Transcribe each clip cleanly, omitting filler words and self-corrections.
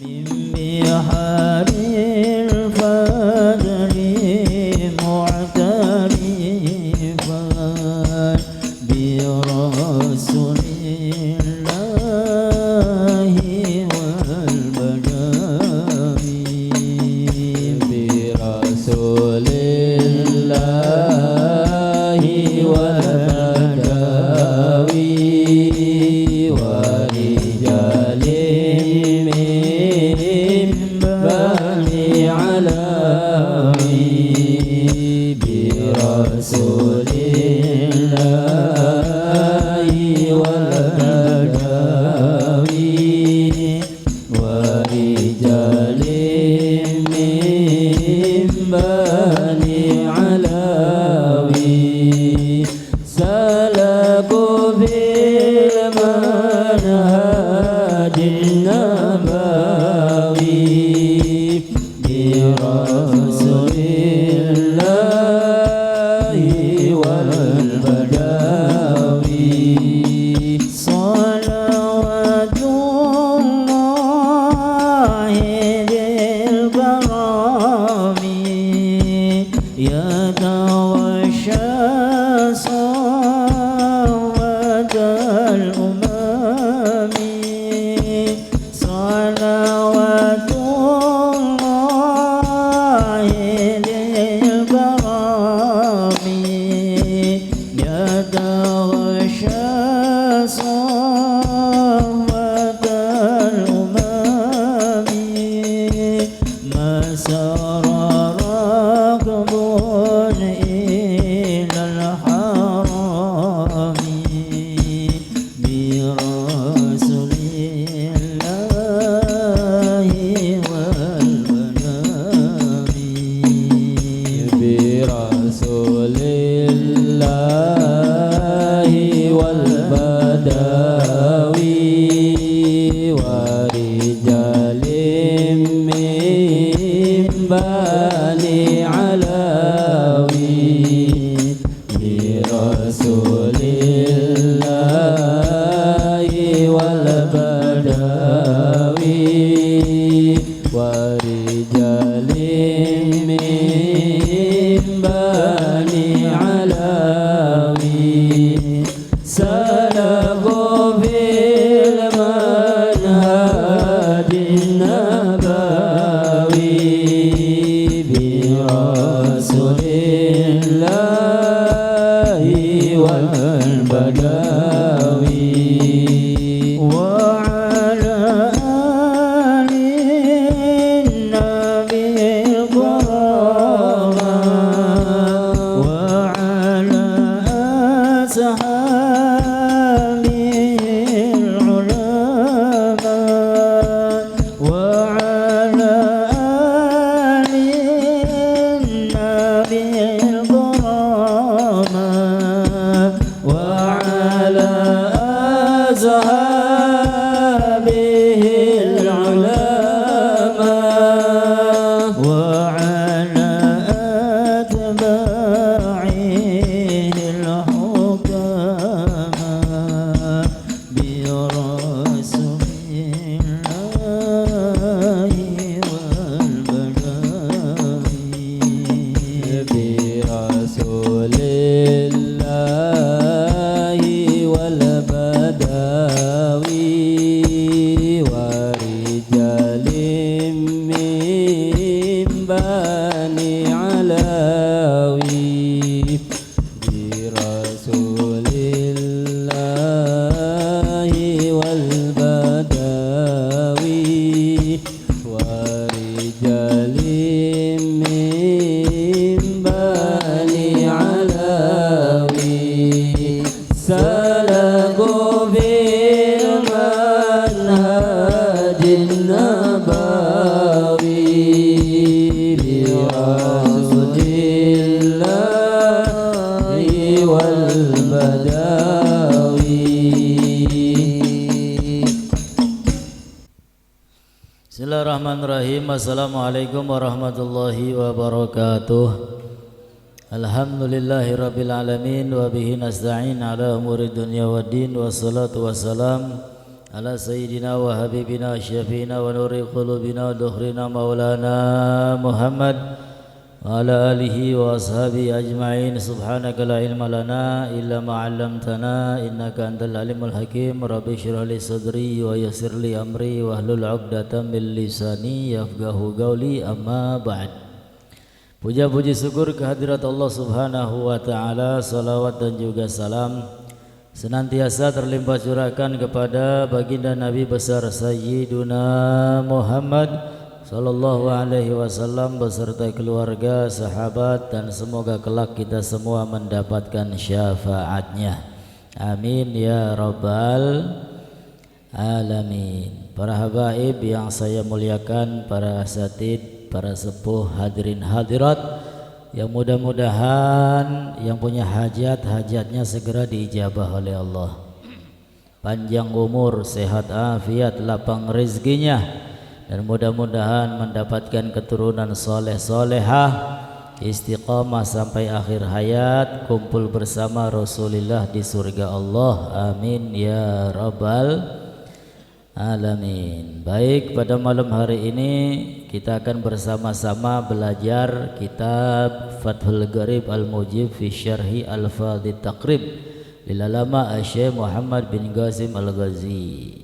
من بحار الفجر معترفا برسول الله والبدوي برسول الله والبدوي ورجال من بني علوي برسول الله والبدوي ورجال من بني علوي سلكوا في المنهج النبوي برسول الله والبدوي صلوات الله ذي الكرم يتوشى صوت الأمم صلوات الله ذي الكرم يتوشى صوت الأمم مسار راكب إلى الحرم برسول الله والبدوي برسول الله والبدوي ورجال من بني علوي برسول الله والبدوي ورجال من بني علوي سلكوا في المنهج النبوي برسول الله والبدوي وعلى آل النبي الكرام وعلى أصحابه العلماء وعلى آل النبي الكرام وعلى أصحابه العلماء وعلى أتباعه الحكماء برسول الله والبدوي برسول الله والبدوي ورجال من بني علوي برسول الله والبدوي ورجال من بني علوي سلكوا في المنهج النبوي برسول الله والبدوي. Bismillahirrahmanirrahim. Assalamualaikum warahmatullahi wabarakatuh. Alhamdulillahirabbil alamin wa bihi nasta'in ala umuri dunya waddin wassalatu wassalam على سيدنا وحبيبنا شفينا ونور قلوبنا ودخرنا مولانا محمد وعلى آله وأصحابه أجمعين. سبحانك لا علم لنا إلا ما علمتنا إنك أنت العليم الحكيم. رب اشرح لي صدري ويسر لي أمري واحلل عقدة من لساني yafqahu qawli. Amma ba'd. Puja-puji syukur kehadirat Allah Subhanahu wa taala, salawat dan juga salam senantiasa terlimpah curahkan kepada baginda Nabi besar Sayyiduna Muhammad sallallahu alaihi wasallam beserta keluarga, sahabat, dan semoga kelak kita semua mendapatkan syafaatnya. Amin ya rabbal alamin. Para habaib yang saya muliakan, para asatid, para sepuh, hadirin hadirat yang mudah-mudahan yang punya hajat, hajatnya segera diijabah oleh Allah. Panjang umur, sehat afiat, lapang rezekinya, dan mudah-mudahan mendapatkan keturunan soleh solehah, istiqamah sampai akhir hayat, kumpul bersama Rasulullah di surga Allah. Amin ya rabbal alamin. Baik, pada malam hari ini kita akan bersama-sama belajar kitab Fathul Gharib Al-Mujib fi Syarhi Al-Fadhit Taqrib lil Alama Syekh Muhammad bin Qasim Al-Ghazi.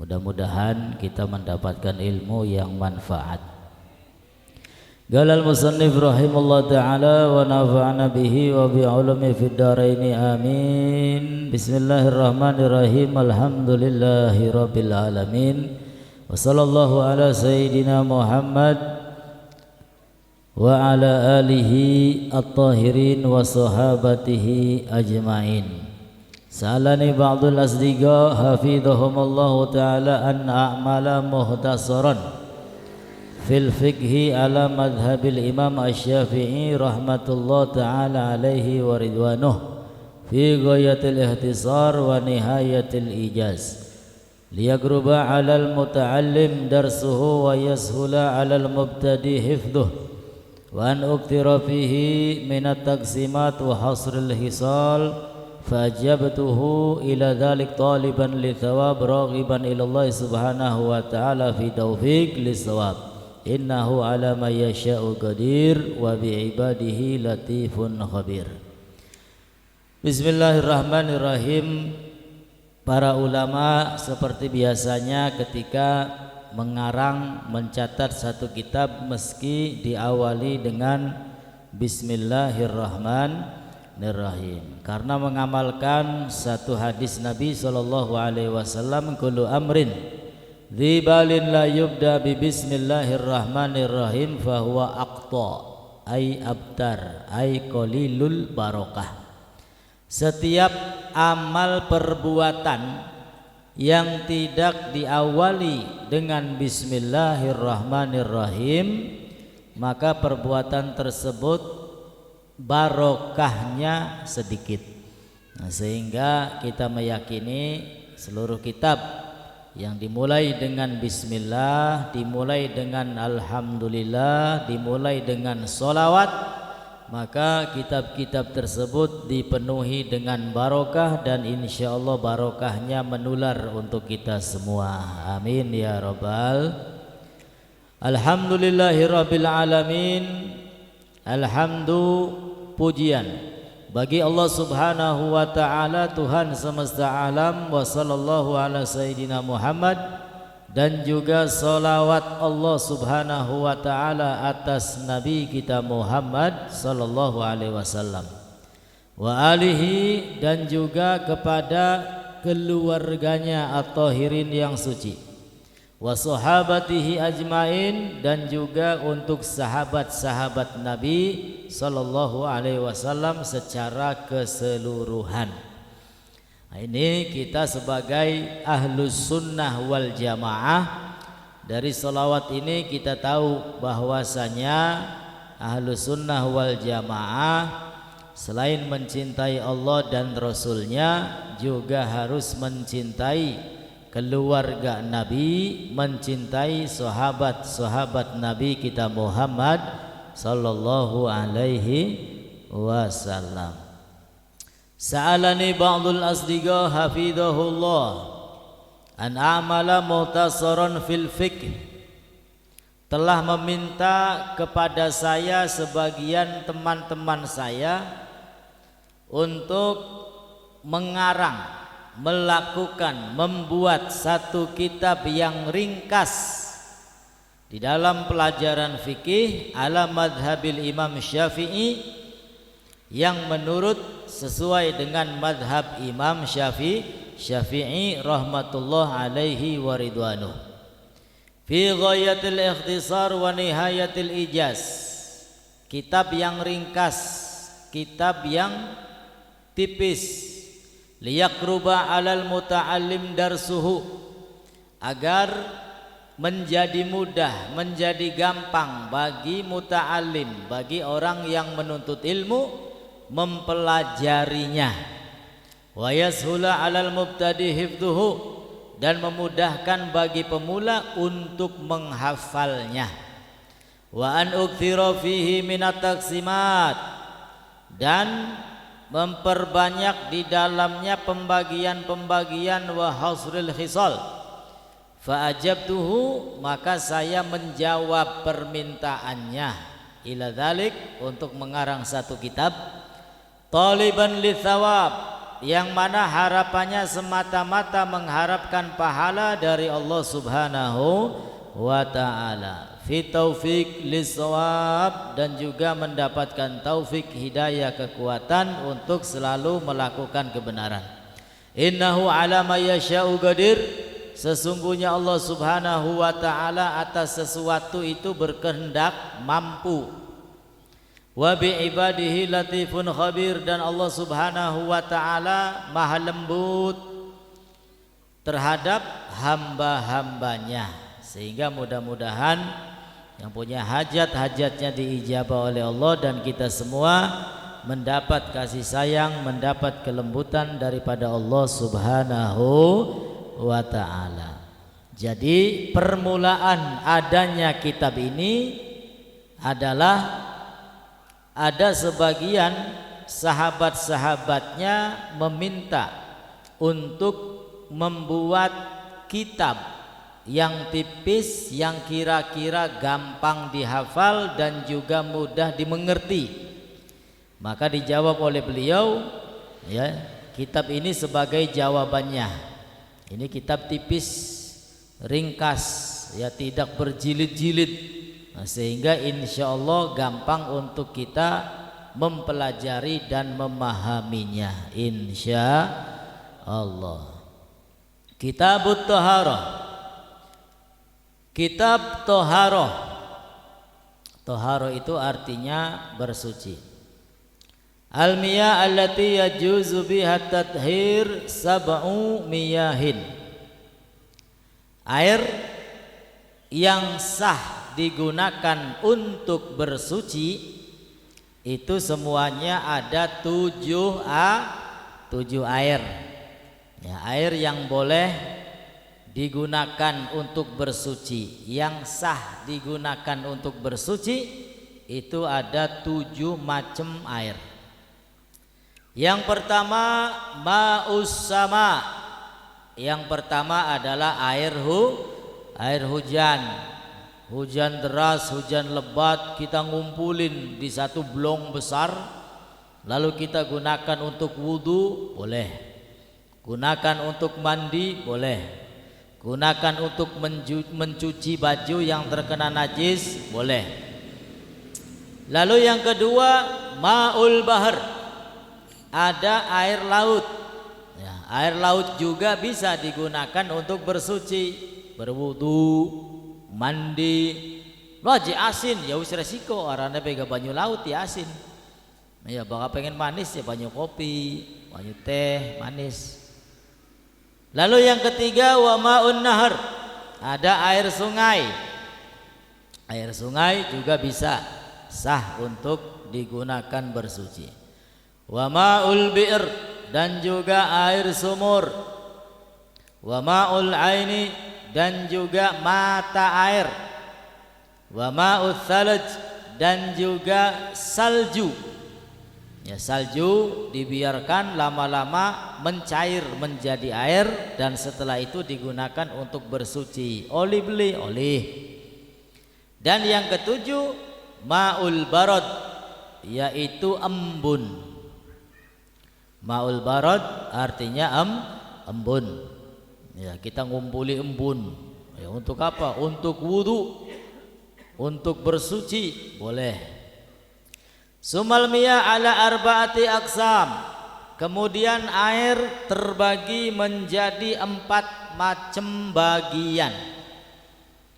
Mudah-mudahan kita mendapatkan ilmu yang manfaat. Galal musannif rahimahullah ta'ala wa nafa'ana bihi wa bi'ulumi fid dharaini amin. Bismillahirrahmanirrahim. Alhamdulillahi rabbil alamin. Wa sallallahu ala sayyidina Muhammad wa ala alihi at-tahirin wa sahabatihi ajma'in. Sa'alani ba'dul asdiqa hafidhahumullahu ta'ala an a'mala muhtasaran fil fiqhi ala madhabil imam asy-Syafi'i rahmatullah ta'ala alaihi wa ridwanuh fi ghayatil ihtisar wa nihayatil ijaz liyaqruba 'alal muta'allim darsuhu wa yashula 'alal mubtadi hifdhuh wa an uktira fihi minat taqsimat wa hasril hisal fajabtuhu ila dhalik taliban li thawab raghiban ila Allah subhanahu wa ta'ala fi taufiq lis thawab. Innahu ala ma yasha'u qadir wa bi ibadihi latifun khabir. Bismillahirrahmanirrahim. Para ulama seperti biasanya ketika mengarang, mencatat satu kitab meski diawali dengan Bismillahirrahmanirrahim, karena mengamalkan satu hadis Nabi sallallahu alaihi wasallam, kullu amrin dzibalin la yubda bi bismillahirrahmanirrahim fahuwa aqta ay abtar ay qalilul barakah. Setiap amal perbuatan yang tidak diawali dengan bismillahirrahmanirrahim, maka perbuatan tersebut barokahnya sedikit. Sehingga kita meyakini seluruh kitab yang dimulai dengan bismillah, dimulai dengan alhamdulillah, dimulai dengan solawat, maka kitab-kitab tersebut dipenuhi dengan barokah dan insya Allah barokahnya menular untuk kita semua. Amin ya rabbal. Alhamdulillahi rabbil alamin. Alhamdu, pujian bagi Allah subhanahu wa ta'ala, Tuhan semesta alam. Wa sallallahu ala sayyidina Muhammad, dan juga salawat Allah subhanahu wa ta'ala atas Nabi kita Muhammad sallallahu alaihi wasallam. Wa alihi, dan juga kepada keluarganya at-tahirin yang suci. Wa sahabatihi ajmain, dan juga untuk sahabat-sahabat Nabi sallallahu alaihi wasallam secara keseluruhan. Nah, ini kita sebagai ahlus sunnah wal jamaah, dari salawat ini kita tahu bahwasanya ahlus sunnah wal jamaah selain mencintai Allah dan Rasulnya juga harus mencintai keluarga Nabi, mencintai sahabat-sahabat Nabi kita Muhammad sallallahu alaihi wasallam. Sa'alani ba'dul asdiqa hafidhahullah an a'mala muhtasaran fil fiqh, telah meminta kepada saya sebagian teman-teman saya untuk mengarang, melakukan, membuat satu kitab yang ringkas di dalam pelajaran fikih ala madhabil Imam Syafi'i, yang menurut sesuai dengan madhab Imam Syafi'i rahmatullah alaihi wa ridwanuh, fi ghayatil ikhtisar wa nihayatil ijaz, kitab yang ringkas, kitab yang tipis, liyaqruba alal muta'allim darsuhu, agar menjadi mudah, menjadi gampang bagi muta'allim, bagi orang yang menuntut ilmu mempelajarinya. Wa yashula alal mubtadi hifdhuhu, dan memudahkan bagi pemula untuk menghafalnya. Wa an ukthira fihi minat taksimat, dan memperbanyak di dalamnya pembagian-pembagian wa hasril khisal. Fa ajabtuhu, maka saya menjawab permintaannya, ila dzalik, untuk mengarang satu kitab, taliban litsawab, yang mana harapannya semata-mata mengharapkan pahala dari Allah Subhanahu wa ta'ala, fi taufiq lisawab, dan juga mendapatkan taufik, hidayah, kekuatan untuk selalu melakukan kebenaran. Innahu ala ma yasha'u qadir, sesungguhnya Allah Subhanahu wa ta'ala atas sesuatu itu berkehendak, mampu. Wa bi ibadihi latifun khabir, dan Allah Subhanahu wa ta'ala maha lembut terhadap hamba-hambanya, sehingga mudah-mudahan yang punya hajat-hajatnya diijabah oleh Allah, dan kita semua mendapat kasih sayang, mendapat kelembutan daripada Allah Subhanahu wa ta'ala. Jadi permulaan adanya kitab ini adalah ada sebagian sahabat-sahabatnya meminta untuk membuat kitab yang tipis, yang kira-kira gampang dihafal dan juga mudah dimengerti. Maka dijawab oleh beliau, ya, kitab ini sebagai jawabannya. Ini kitab tipis, ringkas, ya, tidak berjilid-jilid. Nah, sehingga insya Allah gampang untuk kita mempelajari dan memahaminya, insya Allah. Kitabut Thaharah, kitab Thaharah. Thaharah itu artinya bersuci. Al-miyah allati yajuzu biha tathhir sab'u miyahin, air yang sah digunakan untuk bersuci itu semuanya ada 7 air, ya, air yang boleh digunakan untuk bersuci, yang sah digunakan untuk bersuci itu ada 7 macam air. Yang pertama ma'us sama, yang pertama adalah air hujan. Hujan deras, hujan lebat, kita ngumpulin di satu blong besar, lalu kita gunakan untuk wudu, boleh. Gunakan untuk mandi, boleh. Gunakan untuk mencuci baju yang terkena najis, boleh. Lalu yang kedua ma'ul bahar, ada air laut, ya, air laut juga bisa digunakan untuk bersuci, berwudu, mandi. Wajib asin, ya wis resiko arane pega banyu laut ya asin. Ya bakal pengen manis ya banyu kopi, banyu teh manis. Lalu yang ketiga wa ma'un nahar, ada air sungai. Air sungai juga bisa sah untuk digunakan bersuci. Wa ma'ul bi'r, dan juga air sumur. Wa ma'ul aini, dan juga mata air. Wa ma'ut thalaj, dan juga salju. Ya, salju dibiarkan lama-lama mencair menjadi air dan setelah itu digunakan untuk bersuci. Oli beli, oleh. Dan yang ketujuh, ma'ul barad, yaitu embun. Ma'ul barad artinya embun. Ya, kita ngumpuli embun. Ya, untuk apa? Untuk wudu, untuk bersuci, boleh. Sumal miyah ala arba'ati aqsam. Kemudian air terbagi menjadi 4 macam bagian.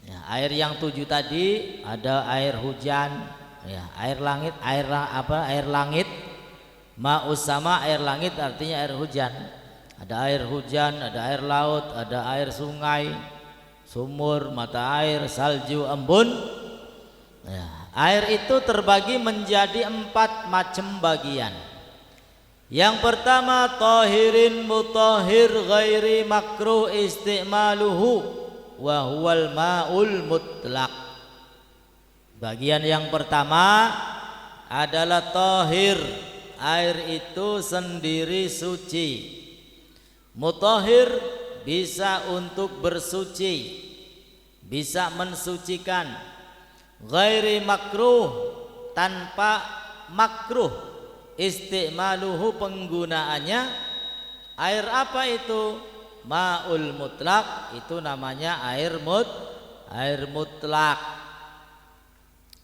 Ya, air yang 7 tadi ada air hujan, ya, air langit, air langit. Ma'us sama, air langit artinya air hujan. Ada air hujan, ada air laut, ada air sungai, sumur, mata air, salju, embun. Ya, air itu terbagi menjadi 4 macam bagian. Yang pertama, tahirin mutahhir ghairi makruh istimaluhu wa huwal ma'ul mutlaq. Bagian yang pertama adalah tahir, air itu sendiri suci. Mutahhir bisa untuk bersuci, bisa mensucikan. Ghairi makruh, tanpa makruh istimaluhu, penggunaannya. Air apa itu? Ma'ul mutlak, itu namanya air mutlak.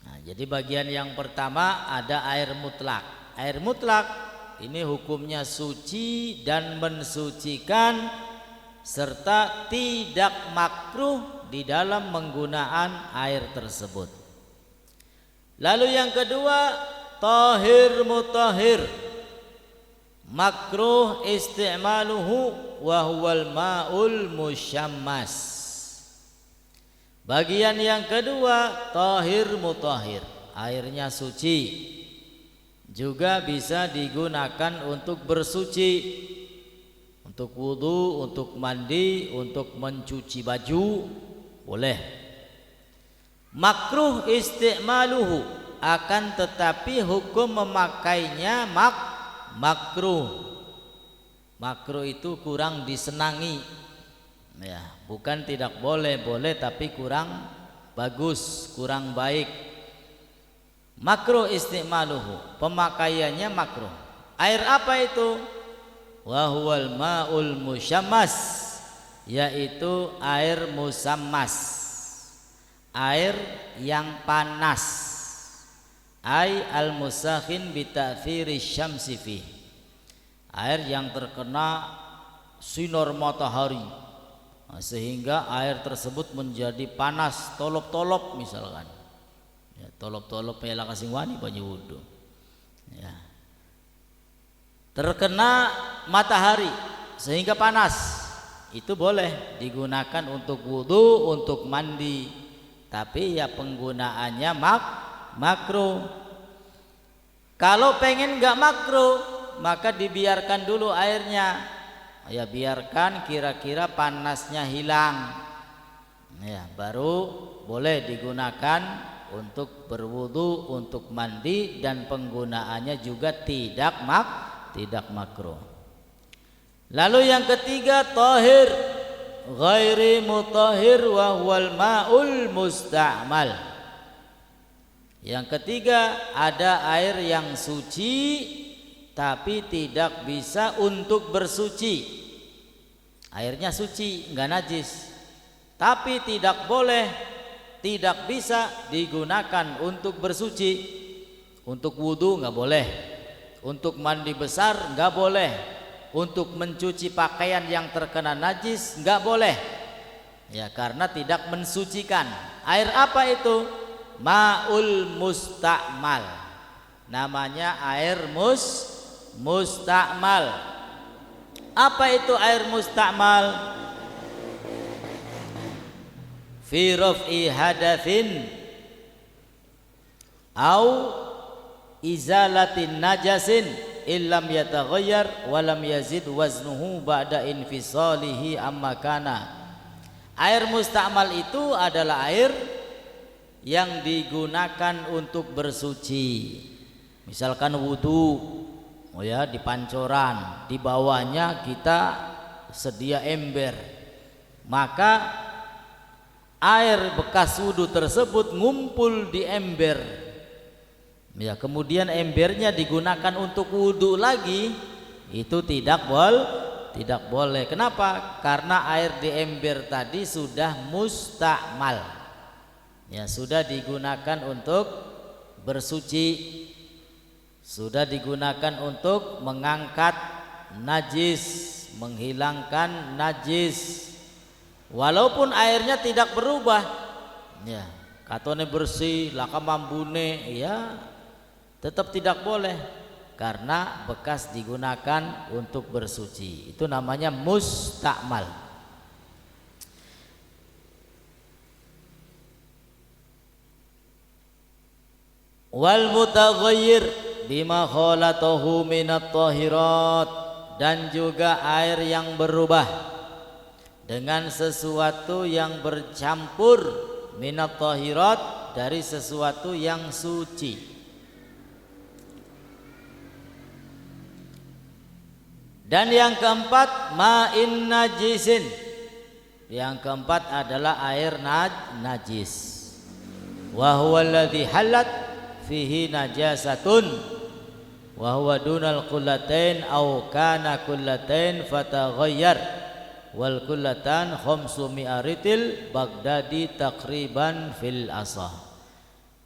Nah, jadi bagian yang pertama ada air mutlak. Air mutlak ini hukumnya suci dan mensucikan serta tidak makruh di dalam penggunaan air tersebut. Lalu yang kedua, tahir mutahhir makruh istimaluhu wa huwal ma'ul musyammas. Bagian yang kedua, tahir mutahhir, airnya suci, juga bisa digunakan untuk bersuci, untuk wudu, untuk mandi, untuk mencuci baju, boleh. Makruh istimaluhu, akan tetapi hukum memakainya makruh. Makruh itu kurang disenangi, ya, bukan tidak boleh, boleh tapi kurang bagus, kurang baik. Makruh istimaluhu, pemakaiannya makruh. Air apa itu? Wa huwal ma'ul musyammas, yaitu air musammas, air yang panas. Ai al musakhin bi ta'thiri syamsi fi, air yang terkena sinar matahari sehingga air tersebut menjadi panas, tolop-tolop misalkan. Ya, tolop-tolop pela kasing wani banyu wudu. Ya. Terkena matahari sehingga panas, itu boleh digunakan untuk wudu, untuk mandi, tapi ya penggunaannya makruh. Kalau pengen nggak makruh, maka dibiarkan dulu airnya, ya biarkan kira-kira panasnya hilang, ya baru boleh digunakan untuk berwudu, untuk mandi, dan penggunaannya juga tidak makruh. Lalu yang ketiga, tahir ghairi mutahhir wa huwal ma'ul musta'mal. Yang ketiga, ada air yang suci tapi tidak bisa untuk bersuci. Airnya suci, enggak najis, tapi tidak boleh, tidak bisa digunakan untuk bersuci. Untuk wudu enggak boleh, untuk mandi besar enggak boleh, untuk mencuci pakaian yang terkena najis enggak boleh, ya karena tidak mensucikan. Air apa itu? Ma'ul musta'mal, namanya air musta'mal. Apa itu air musta'mal? Fi raf'i hadatsin au izalatin najasin illam yataghayyar wa lam yazid waznuhu ba'da infisalihi amma kana. Air musta'mal itu adalah air yang digunakan untuk bersuci, Misalkan wudu, oh ya, di pancoran, di bawahnya kita sedia ember, maka air bekas wudu tersebut ngumpul di ember, ya, kemudian embernya digunakan untuk wudu lagi, itu tidak boleh. Kenapa? Karena air di ember tadi sudah mustakmal, ya, sudah digunakan untuk bersuci, sudah digunakan untuk mengangkat najis, menghilangkan najis, walaupun airnya tidak berubah, ya, katone bersih laka mambune, ya, tetap tidak boleh karena bekas digunakan untuk bersuci. Itu namanya mustakmal. Wal mutaghayyir bima khalatahu minat tahirat, dan juga air yang berubah dengan sesuatu yang bercampur minat tahirat, dari sesuatu yang suci. Dan yang keempat, ma'in najisin. Yang keempat adalah air najis. Wa huwa alladhi halat fihi najasatun wa huwa dunal qullatain aw kana qullatain fataghayyar wal qullatan 500 ritil Baghdadi takriban fil asah.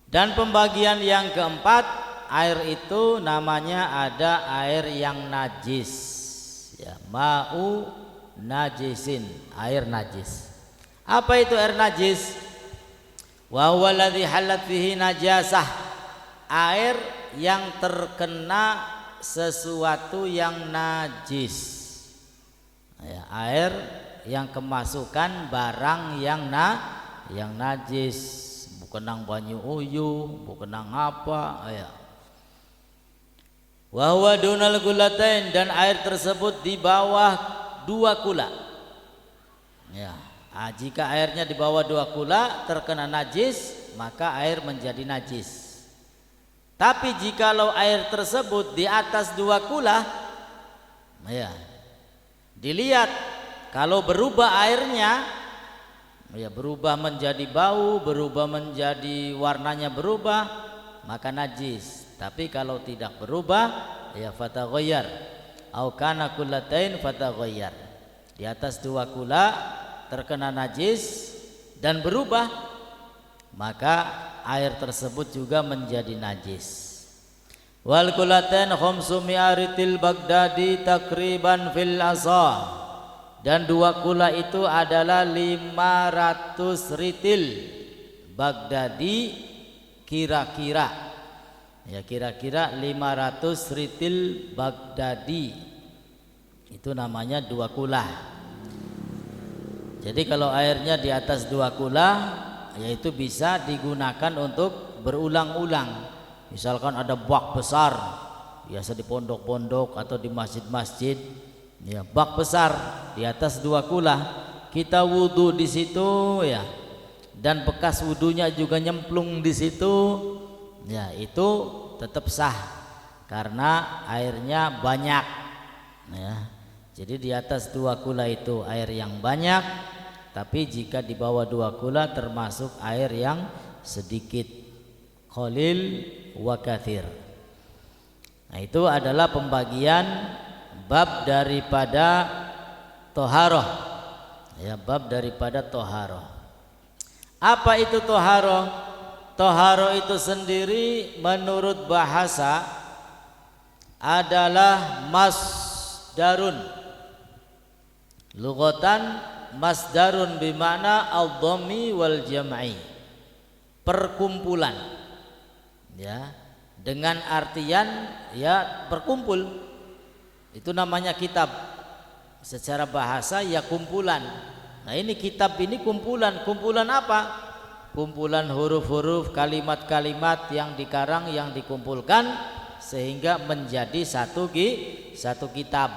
Dan pembagian yang keempat, air itu namanya ada air yang najis, ya, ma'u najisin, air najis. Apa itu air najis? Wa huwa alladhi halat fihi najasah, air yang terkena sesuatu yang najis, ya, air yang kemasukan barang yang najis, bukan nang banyu uyu, bukan nang apa, ya. Wa huwa dunal gulatain, dan air tersebut di bawah 2 kula, ya. Jika airnya di bawah 2 kula terkena najis, maka air menjadi najis. Tapi jikalau air tersebut di atas 2 kula, ya, dilihat kalau berubah airnya, ya, berubah menjadi bau, berubah menjadi warnanya berubah, maka najis. Tapi kalau tidak berubah, ya, fataghayyar au kana kullatain fataghayyar, di atas 2 kula terkena najis dan berubah, maka air tersebut juga menjadi najis. Wal kullatain 500 ritil Baghdadi takriban fil asah, dan 2 kula itu adalah 500 ritil Baghdadi, kira-kira, ya, kira-kira 500 ritil Baghdadi, itu namanya 2 kula. Jadi kalau airnya di atas 2 kula, yaitu bisa digunakan untuk berulang-ulang. Misalkan ada bak besar, biasa di pondok-pondok atau di masjid-masjid, ya, bak besar di atas 2 kula, kita wudu di situ, ya, dan bekas wudunya juga nyemplung di situ, ya, itu tetap sah karena airnya banyak, ya. Jadi di atas 2 kula itu air yang banyak, tapi jika di bawah 2 kula termasuk air yang sedikit, qalil wa kathir. Nah, itu adalah pembagian bab daripada toharoh, ya, bab daripada toharoh. Apa itu toharoh? Toharoh itu sendiri menurut bahasa adalah masdarun, lughatan masdarun bimana al-dhammi wal jam'i, perkumpulan, ya, dengan artian, ya, berkumpul. Itu namanya kitab. Secara bahasa, ya, kumpulan. Nah, ini kitab ini kumpulan. Kumpulan apa? Kumpulan huruf-huruf, kalimat-kalimat yang dikarang, yang dikumpulkan sehingga menjadi satu kitab.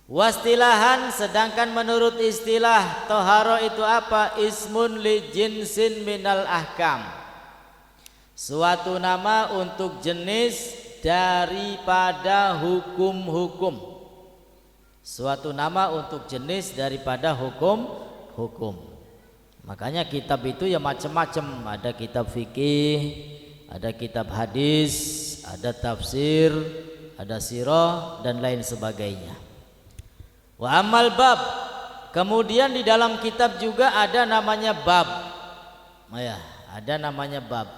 Wastilahan, sedangkan menurut istilah toharo itu apa? Ismun li jinsin minal ahkam, Suatu nama untuk jenis daripada hukum-hukum. Suatu nama untuk jenis daripada hukum-hukum. Makanya kitab itu ya macam-macam. Ada kitab fikih, ada kitab hadis, ada tafsir, ada sirah dan lain sebagainya. Wa amal bab. Kemudian di dalam kitab juga ada namanya bab. Ya, ada namanya bab.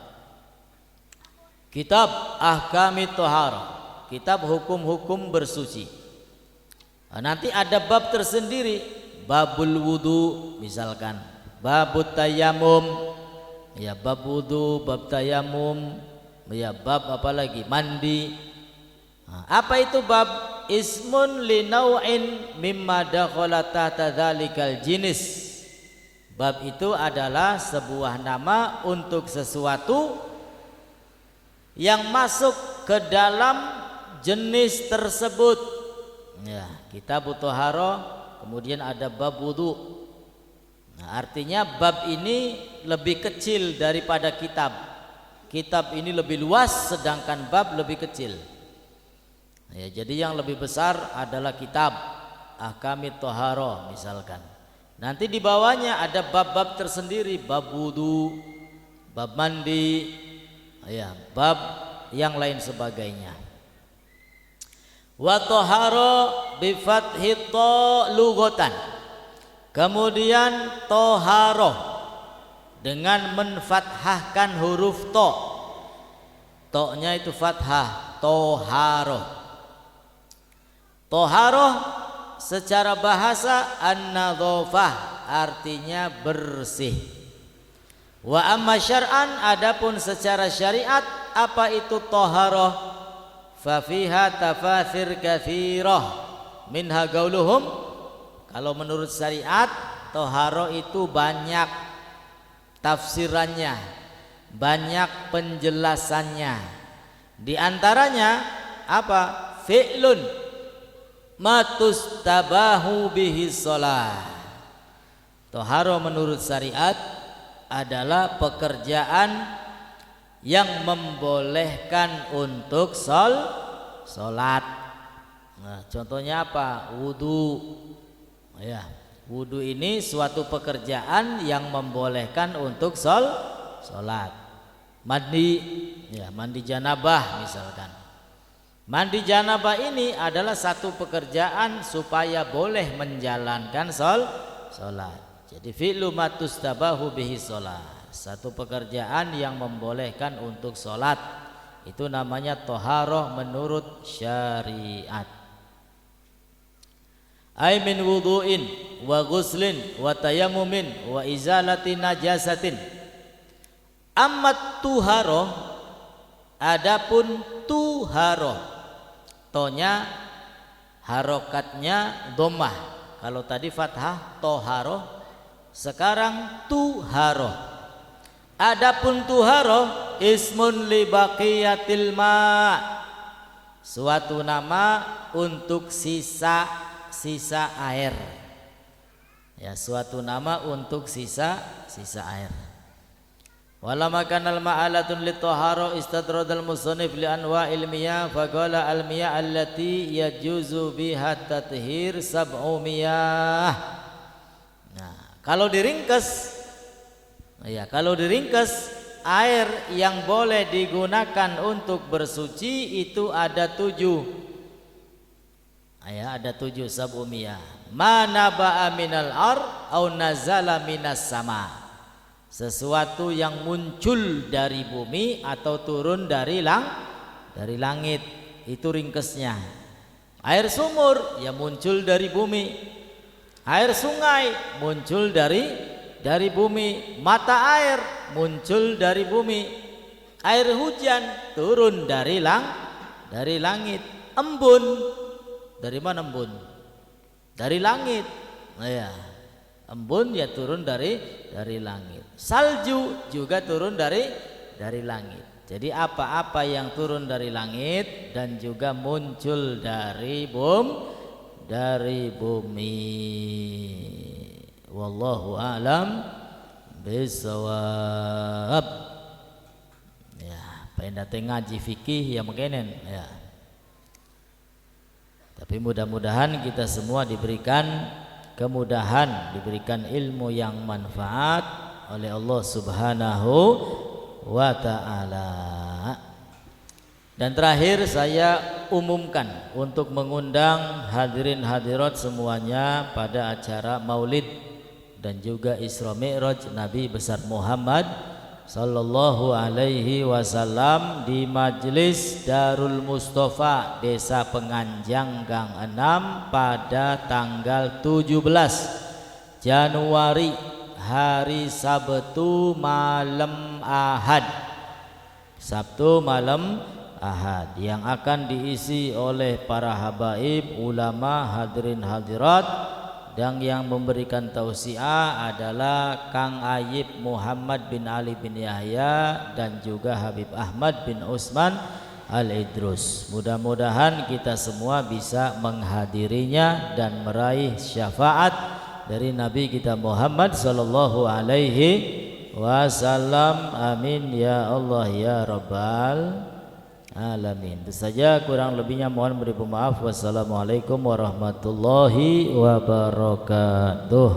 Kitab ahkamit thaharah, kitab hukum-hukum bersuci. Nanti ada bab tersendiri, babul wudu misalkan, babut tayamum, ya bab wudu, bab tayamum, ya bab apa lagi, mandi. Apa itu bab? Ismun li naw'in mimma dakhala tahta dzalikal jinis. Bab itu adalah sebuah nama untuk sesuatu yang masuk ke dalam jenis tersebut. Ya, kitab thaharah, kemudian ada bab wudu. Nah, artinya bab ini lebih kecil daripada kitab. Kitab ini lebih luas sedangkan bab lebih kecil. Ya, jadi yang lebih besar adalah kitab ahkamit thaharah misalkan. Nanti di bawahnya ada bab-bab tersendiri, bab wudu, bab mandi, ya, bab yang lain sebagainya. Wa tahara bi fathi ta lughatan. Kemudian tahara dengan menfathahkan huruf ta. Ta-nya itu fathah, tahara. Tahara secara bahasa an-nadhafah, artinya bersih. Wa amma syar'an, adapun secara syariat apa itu taharah? Fa fiha tafatsir katsirah minha qauluhum. Kalau menurut syariat taharah itu banyak tafsirannya, banyak penjelasannya. Di antaranya apa? Fi'lun matustabahu bihi shalah. Taharah menurut syariat adalah pekerjaan yang membolehkan untuk salat. Nah, contohnya apa? Wudu. Ya, wudu ini suatu pekerjaan yang membolehkan untuk salat. Mandi, ya, mandi janabah misalkan. Mandi janabah ini adalah satu pekerjaan supaya boleh menjalankan salat. Jadi fi'lu matustabahu bihi shalah, satu pekerjaan yang membolehkan untuk salat. Itu namanya thaharah menurut syariat. Ai min wudu'in wa ghuslin wa tayammumin wa izalati najasatin. Amma tuharah, adapun tuharah, tonya harokatnya dhammah. Kalau tadi fathah toharoh, sekarang tuharoh. Adapun tuharoh ismun li baqiyatil ma, suatu nama untuk sisa air. Ya, suatu nama untuk sisa air. Walamma kana al-ma'alatun lit-tahara istadradal musannif li anwa'il miyah faqala al-miyah allati yajuzu biha tathhir sab'u miyah. Nah, kalau diringkas air yang boleh digunakan untuk bersuci itu ada 7. Ya, ada 7 sab'u miyah. Ma naba'a minal ar au nazala minas sama. Sesuatu yang muncul dari bumi atau turun dari langit, itu ringkesnya. Air sumur ya muncul dari bumi, air sungai muncul dari bumi, mata air muncul dari bumi, air hujan turun dari langit. Embun dari mana embun? Dari langit. Nah, ya. Embun ya turun dari langit. Salju juga turun dari langit. Jadi apa-apa yang turun dari langit dan juga muncul dari bumi. Wallahu a'lam bishawab. Ya. datang ngaji fikih ya mungkin ya. Tapi mudah-mudahan kita semua diberikan kemudahan, diberikan ilmu yang manfaat oleh Allah Subhanahu wa ta'ala. Dan terakhir saya umumkan untuk mengundang hadirin hadirat semuanya pada acara Maulid dan juga Isra Mi'raj Nabi besar Muhammad sallallahu alaihi wasallam di Majelis Darul Mustafa Desa Penganjang Gang 6 pada tanggal 17 Januari hari Sabtu malam Ahad. Sabtu malam Ahad yang akan diisi oleh para habaib, ulama, hadirin hadirat, dan yang memberikan tausiah adalah Kang Ayib Muhammad bin Ali bin Yahya dan juga Habib Ahmad bin Usman Al-Idrus. Mudah-mudahan kita semua bisa menghadirinya dan meraih syafaat dari Nabi kita Muhammad sallallahu alaihi wasallam. Amin ya Allah ya Rabbal alamin. Itu saja, kurang lebihnya mohon beri maaf. Wassalamualaikum warahmatullahi wabarakatuh.